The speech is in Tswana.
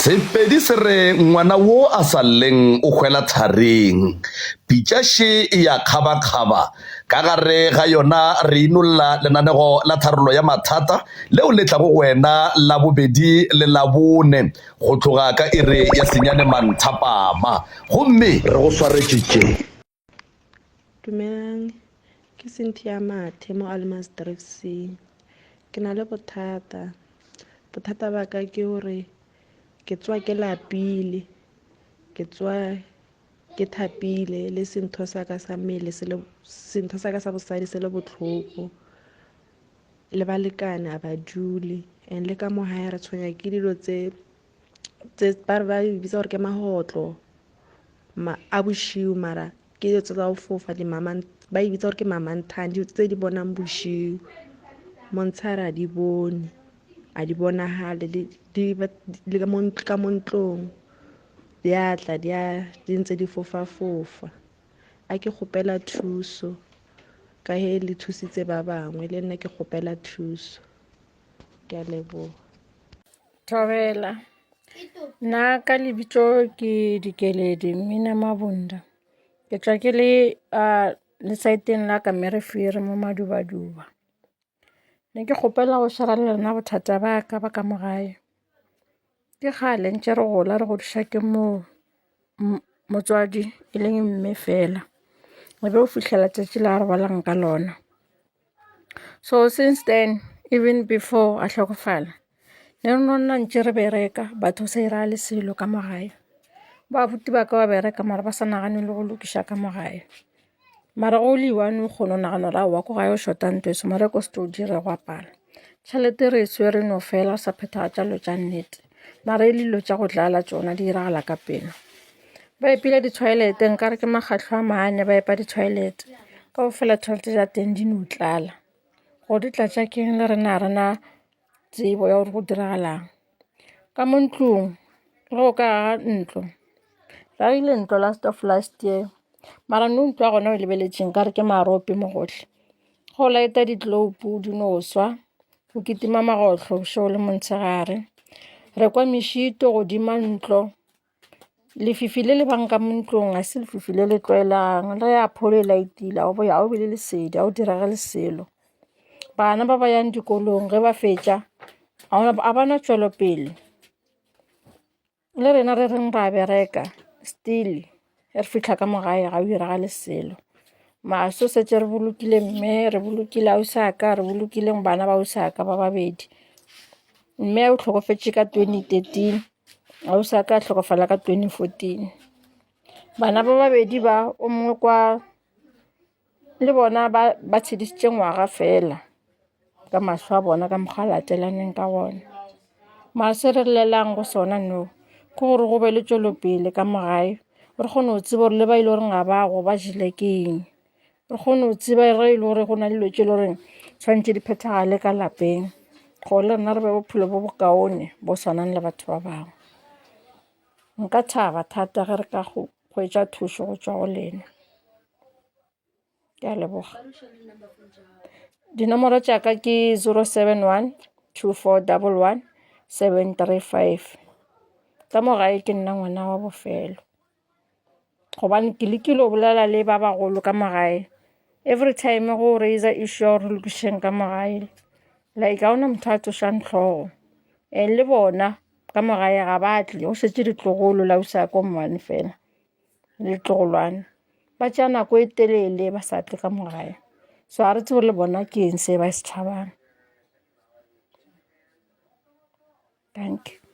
Sepedi se re ngwana wo a sa lleng o hwela thareng. Pitšaše e ya kgaba-kgaba ka gare ga yona re inolla lenanego la tharollo ya mathata leo le tlago wena la bobedi le la bone go tloga ka iri ya senyane manthapama gomme re go swaretšitše. Dumelang, ke Cynthia Mathe mo Almansdrift C. Ke na le bothata ba ka ke hore ke tswa ke lapile, ke tswa ke thapile le sentho sa ka sa mmele sentho sa ka sa bosadi se le botlhoko le balekane a ba dule and le ka mo hae re tshwenya ke dilo tse ba bitsa gore ke mahotlo a bošiu mara ke dilo tse tsa go fofa ba e bitsa gore ke mamanthane dilo tse di bonang bošiu montshare a di bone a di bonagale le ka mo ntlong di a tla di ntse di fofa a ke kgopela thuso ka he le thusitse ba bangwe le nna ke kgopela thuso. Ke a leboga. Thobela nna ka lebitso ke Dikeledi Mmina Mabunda ke tswa ke le lesaeteng la ka Merefere mo Madubaduba. Ne ke kgopela go shara le lena bothata ba ka mogae. Ke kgale ntse re gola re godiša ke motswadi e leng mme fela re be o fihlela tšatši la re bolang ka lona. So since then, even before a hlokofala ne re nonna ntse re bereka batho se ira le selo ka mogae ba buti ba ka ba bereka mara ba sa nagane le go lokiša ka mogae mara go le one go no nagana ra wa go ga yo shota ntwe se mara ko sto dire go apala tšhelete re swere no fela sa pheta tša lo tša nnete mara e lilo tša go tlala tsona di iragala ka pelo ba epile di-toilet nkare ke makgatlho a maanya ba epa di-toilet ka go fela toilet tša teng di no tlala go di tlatša keng le rena tsebo ya gore go diragalang ka mo ntlong go ka ntlo ra ile ntlo last year mara no ntlo gona o lebeletšeng ka re ke marope mo gohle go laeta ditloupu di no swa go kitima magotlo šo le montshegare re kwa mešito godima ntlo lefifi le le bang ka mo ntlong a se lefifi le le tlwaelang le ya pholo e laetile a o be le lesedi a o dirage leselo bana ba ba yang dikolong ge ba fetša a bana tšwelopele le rena re reng ra bereka still re fihla ka mogae ga o iraga leselo maso setse re bolokile mme re bolokile ausaka re bolokile bana ba ausaka ba babedi mme o tlhokofetše ka 2013 ausaka a tlhokofala ka 2014 bana ba babedi ba o mongwe kwa le bona ba tshedisitše ngwaga fela ka mahlo a bona ka mokgwa latelaneng ka bona mase re llelang go sona no ke gore go be le tšwelopele ka mogae re kgone go tseba gore le ba ile gore nga bago ba jele ke eng re kgone go tseba re ile gore go na le lotse le gore tshwantse di phethagale ka lapeng go le rena re be bophelo bo bokaone bo swanang le batho ba bangwe nka thaba thata ge re ka go hwetša thušo go tšwa go lena. Ke a leboga. Dinomoro tša ka ke 071 2411 735 ka mogae ke nna ngwana wa bofelo gobane ke lekile o bolela le ba bagolo ka mogae every time go raise issue re lokišeng ka mogae like ga ona motho a tsošang tlhogo le bona ka mogae ga batle o šetše ditlogolo la usa ko mmane fela le tlogolwane ba tša nako e telele ba sa tle ka mogae so a re tsebe le bona ke eng se ba se tšhabang. Thank you.